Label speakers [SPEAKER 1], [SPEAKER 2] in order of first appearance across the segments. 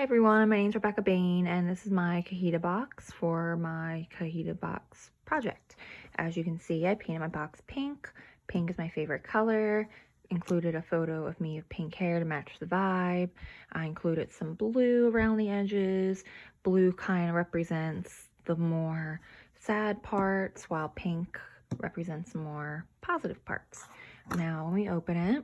[SPEAKER 1] Hi everyone, my name is Rebecca Bain and this is my Cajita box for my Cajita box project. As you can see, I painted my box pink. Pink is my favorite color. Included a photo of me with pink hair to match the vibe. I included some blue around the edges. Blue kind of represents the more sad parts, while pink represents more positive parts. Now when we open it,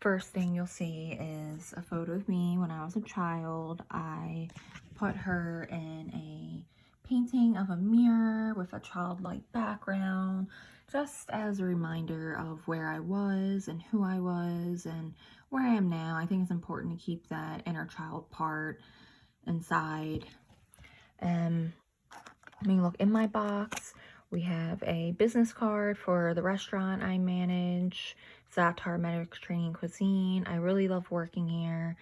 [SPEAKER 1] first thing you'll see is a photo of me when I was a child. I put her in a painting of a mirror with a childlike background, just as a reminder of where I was and who I was and where I am now. I think it's important to keep that inner child part inside. Let me look in my box. We have a business card for the restaurant I manage, Zatar Mediterranean Cuisine. I really love working here.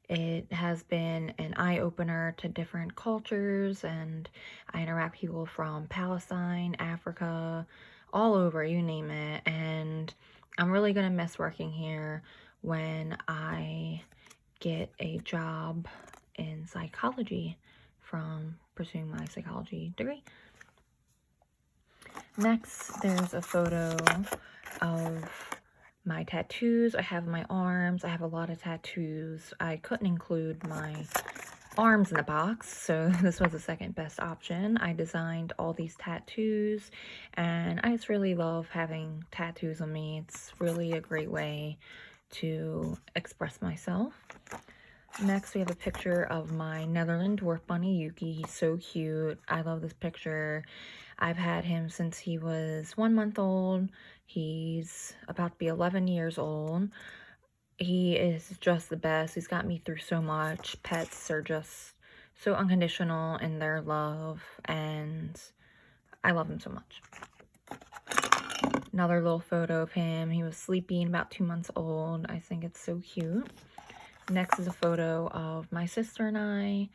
[SPEAKER 1] It has been an eye-opener to different cultures, and I interact with people from Palestine, Africa, all over, you name it. And I'm really gonna miss working here when I get a job in psychology from pursuing my psychology degree. Next, there's a photo of my tattoos I have on my arms. I have a lot of tattoos. I couldn't include my arms in the box, so this was the second best option. I designed all these tattoos, and I just really love having tattoos on me. It's really a great way to express myself. Next, we have a picture of my Netherland dwarf bunny, Yuki. He's so cute. I love this picture. I've had him since he was 1 month old. He's about to be 11 years old. He is just the best. He's got me through so much. Pets are just so unconditional in their love, and I love him so much. Another little photo of him. He was sleeping, about 2 months old. I think it's so cute. Next is a photo of my sister and I.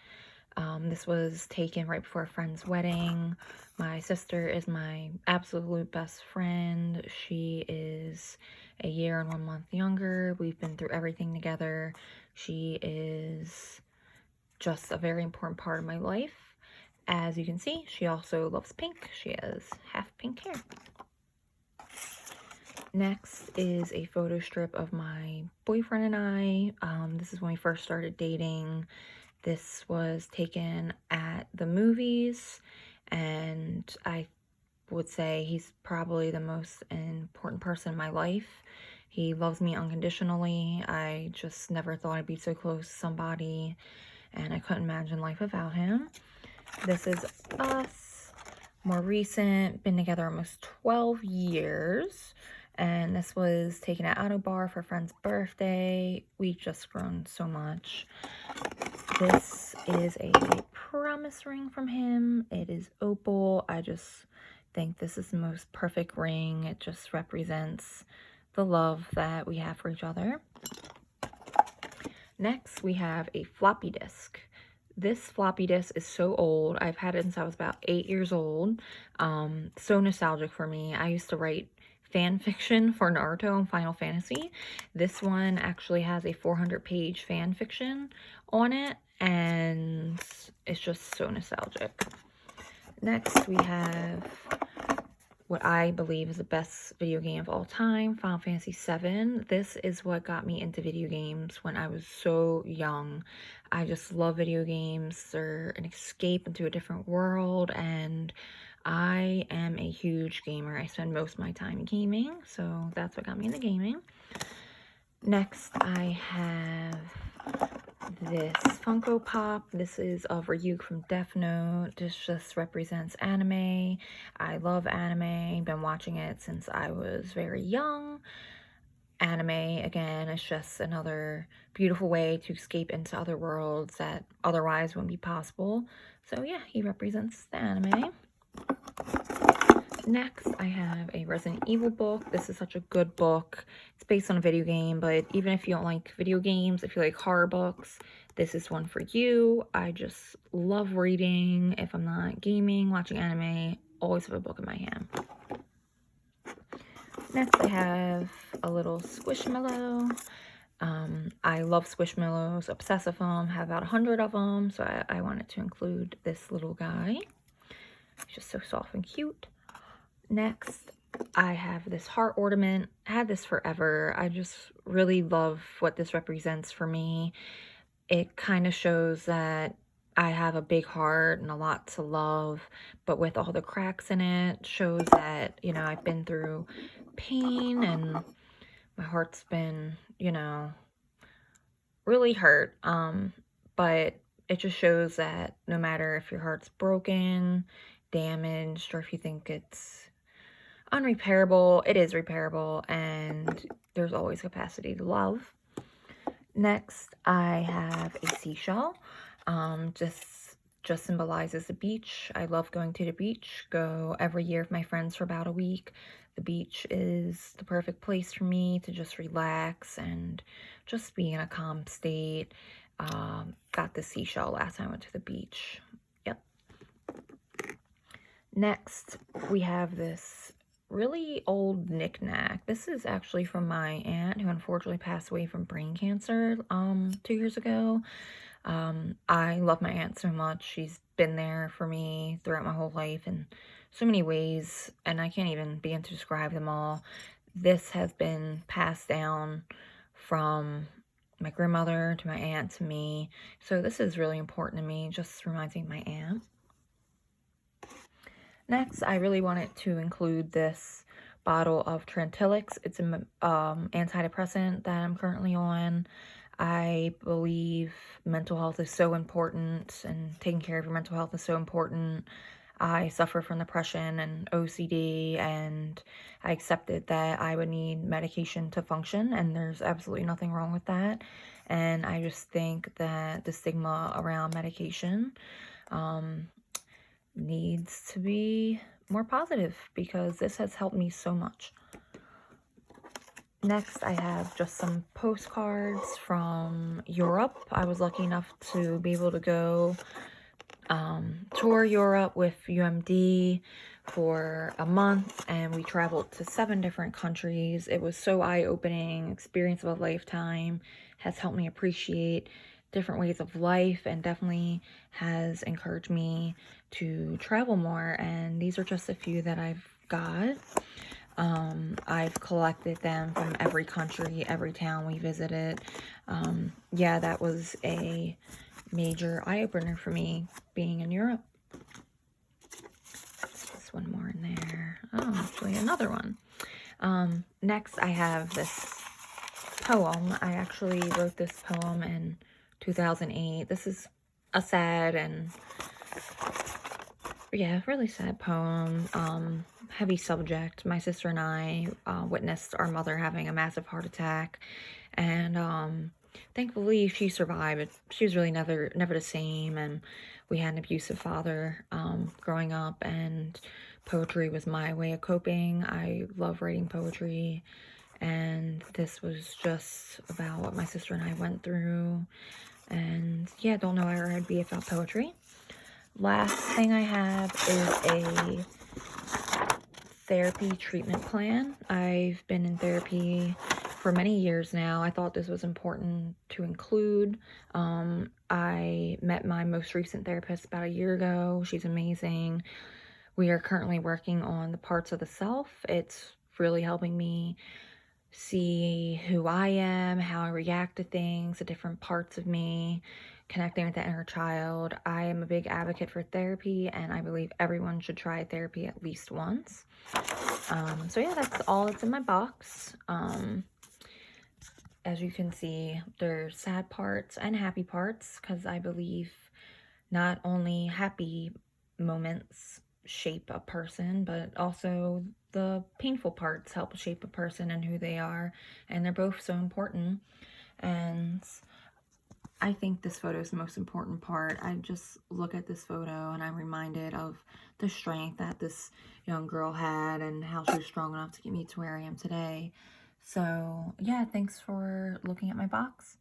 [SPEAKER 1] This was taken right before a friend's wedding. My sister is my absolute best friend. She is a year and 1 month younger. We've been through everything together. She is just a very important part of my life. As you can see, she also loves pink. She has half pink hair. Next is a photo strip of my boyfriend and I. This is when we first started dating. This was taken at the movies, and I would say he's probably the most important person in my life. He loves me unconditionally. I just never thought I'd be so close to somebody, and I couldn't imagine life without him. This is us, more recent, been together almost 12 years. And this was taken at Auto Bar for a friend's birthday. We've just grown so much. This is a promise ring from him. It is opal. I just think this is the most perfect ring. It just represents the love that we have for each other. Next, we have a floppy disk. This floppy disk is so old. I've had it since I was about 8 years old. So nostalgic for me. I used to write fan fiction for Naruto and Final Fantasy. This one actually has a 400-page fan fiction on it, and it's just so nostalgic. Next, we have what I believe is the best video game of all time, Final Fantasy VII. This is what got me into video games when I was so young. I just love video games. They're an escape into a different world, and I am a huge gamer. I spend most of my time gaming, so that's what got me into gaming. Next, I have this Funko Pop. This is of Ryuk from Death Note. This just represents anime. I love anime. Been watching it since I was very young. Anime, again, is just another beautiful way to escape into other worlds that otherwise wouldn't be possible. So yeah, he represents the anime. Next, I have a Resident Evil book. This is such a good book. It's based on a video game, but even if you don't like video games, if you like horror books, this is one for you. I just love reading. If I'm not gaming, watching anime, always have a book in my hand. Next, I have a little Squishmallow. I love Squishmallows, obsessive them, have about 100 of them, so I wanted to include this little guy. He's just so soft and cute. Next, I have this heart ornament. I had this forever. I just really love what this represents for me. It kind of shows that I have a big heart and a lot to love, but with all the cracks in it, shows that, you know, I've been through pain and my heart's been, you know, really hurt. But it just shows that no matter if your heart's broken, damaged, or if you think it's unrepairable, it is repairable, and there's always capacity to love. Next, I have a seashell. Just symbolizes the beach. I love going to the beach. Go every year with my friends for about a week. The beach is the perfect place for me to just relax and just be in a calm state. Got the seashell last time I went to the beach. Yep. Next, we have this really old knickknack. This is actually from my aunt, who unfortunately passed away from brain cancer 2 years ago. I love my aunt so much. She's been there for me throughout my whole life in so many ways, and I can't even begin to describe them all. This has been passed down from my grandmother to my aunt to me, so this is really important to me. Just reminds me of my aunt. Next, I really wanted to include this bottle of Tranquilix. It's an antidepressant that I'm currently on. I believe mental health is so important, and taking care of your mental health is so important. I suffer from depression and OCD, and I accepted that I would need medication to function, and there's absolutely nothing wrong with that. And I just think that the stigma around medication needs to be more positive, because this has helped me so much. Next, I have just some postcards from Europe. I was lucky enough to be able to go tour Europe with UMD for a month, and we traveled to 7 different countries. It was so eye-opening, experience of a lifetime, has helped me appreciate different ways of life, and definitely has encouraged me to travel more. And these are just a few that I've got. I've collected them from every country, every town we visited. Yeah, that was a major eye-opener for me being in Europe. There's one more in there. Oh, actually another one. Next, I have this poem. I actually wrote this poem in 2008. This is a sad and, yeah, really sad poem. Heavy subject. My sister and I witnessed our mother having a massive heart attack, and thankfully she survived. She was really never the same, and we had an abusive father growing up, and poetry was my way of coping. I love writing poetry, and this was just about what my sister and I went through. And yeah, don't know where I'd be without poetry. Last thing I have is a therapy treatment plan. I've been in therapy for many years now. I thought this was important to include. I met my most recent therapist about a year ago. She's amazing. We are currently working on the parts of the self. It's really helping me see who I am, how I react to things, the different parts of me, connecting with the inner child. I am a big advocate for therapy, and I believe everyone should try therapy at least once. So yeah, that's all that's in my box. As you can see, there's sad parts and happy parts, because I believe not only happy moments shape a person, but also the painful parts help shape a person and who they are, and they're both so important. And I think this photo is the most important part. I just look at this photo and I'm reminded of the strength that this young girl had, and how she was strong enough to get me to where I am today. So yeah, thanks for looking at my box.